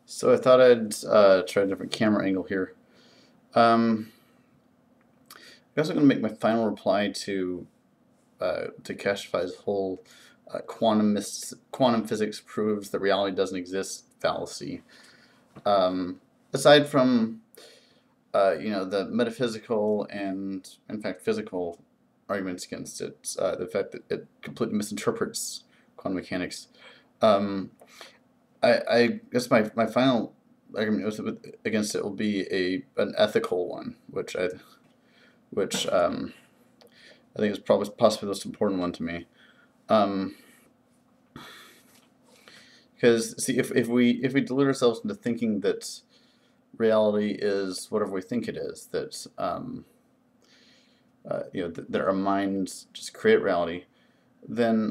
So I thought I'd try a different camera angle here. I guess I'm going to make my final reply to Cashify's whole quantum physics proves that reality doesn't exist fallacy. Aside from the metaphysical and in fact physical arguments against it, the fact that it completely misinterprets quantum mechanics. Um, I guess my final argument against it will be an ethical one, which I think is probably possibly the most important one to me. Because see, if we delude ourselves into thinking that reality is whatever we think it is, that that our minds just create reality, then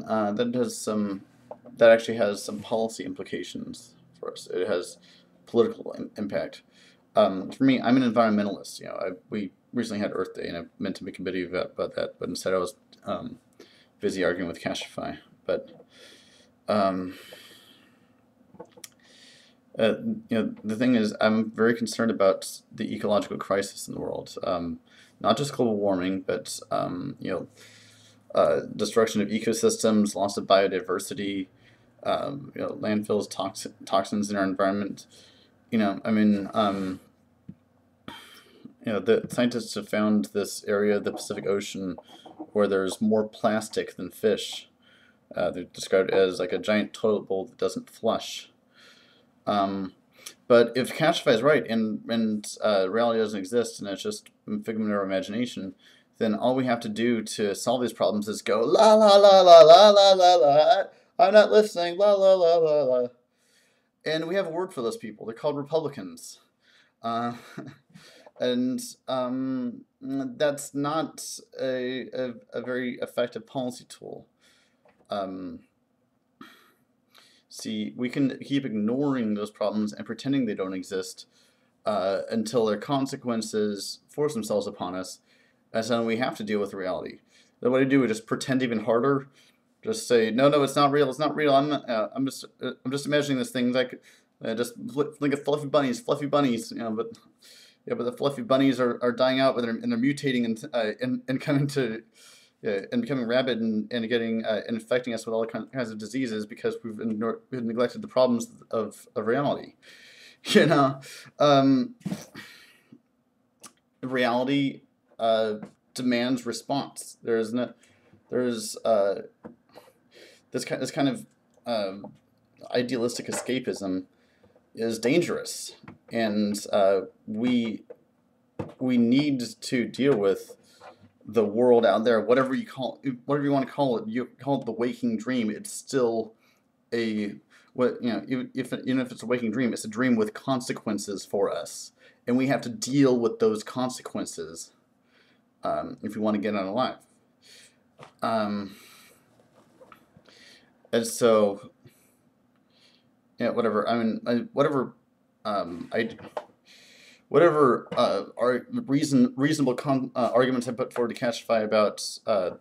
that actually has some policy implications for us. It has political impact. For me, I'm an environmentalist. We recently had Earth Day, and I meant to make a video about that, but instead I was busy arguing with Cashify. But the thing is, I'm very concerned about the ecological crisis in the world. Not just global warming, but destruction of ecosystems, loss of biodiversity, landfills, toxins in our environment. The scientists have found this area of the Pacific Ocean where there's more plastic than fish. They're described as like a giant toilet bowl that doesn't flush. But if Cashify is right and reality doesn't exist and it's just a figment of our imagination, then all we have to do to solve these problems is go la la la la la la la la. I'm not listening. La la la la la. And we have a word for those people. They're called Republicans. And that's not a very effective policy tool. See, we can keep ignoring those problems and pretending they don't exist until their consequences force themselves upon us, and then we have to deal with reality. Then what do? We just pretend even harder. Just say, no, it's not real. It's not real. I'm just imagining this thing like just think of fluffy bunnies, but the fluffy bunnies are dying out, and they're mutating and coming to and becoming rabid and getting and infecting us with all kinds of diseases because we've neglected the problems of reality. Reality demands response. There's this kind of idealistic escapism is dangerous, and we need to deal with the world out there, whatever you want to call it. You call it the waking dream. It's still even if it's a waking dream, it's a dream with consequences for us, and we have to deal with those consequences if we want to get out alive. And so, whatever. Whatever reasonable arguments I put forward to Cashify about the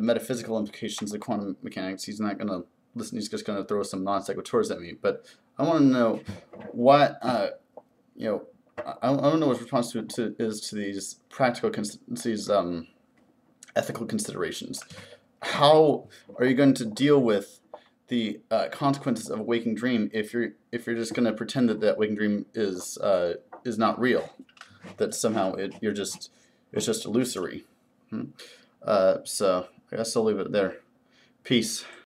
metaphysical implications of quantum mechanics, he's not going to listen. He's just going to throw some non sequiturs at me. But I want to know what I don't know what his response is to these ethical considerations. How are you going to deal with the consequences of a waking dream if you're just going to pretend that waking dream is not real, that somehow it's just illusory? So I guess I'll leave it there. Peace.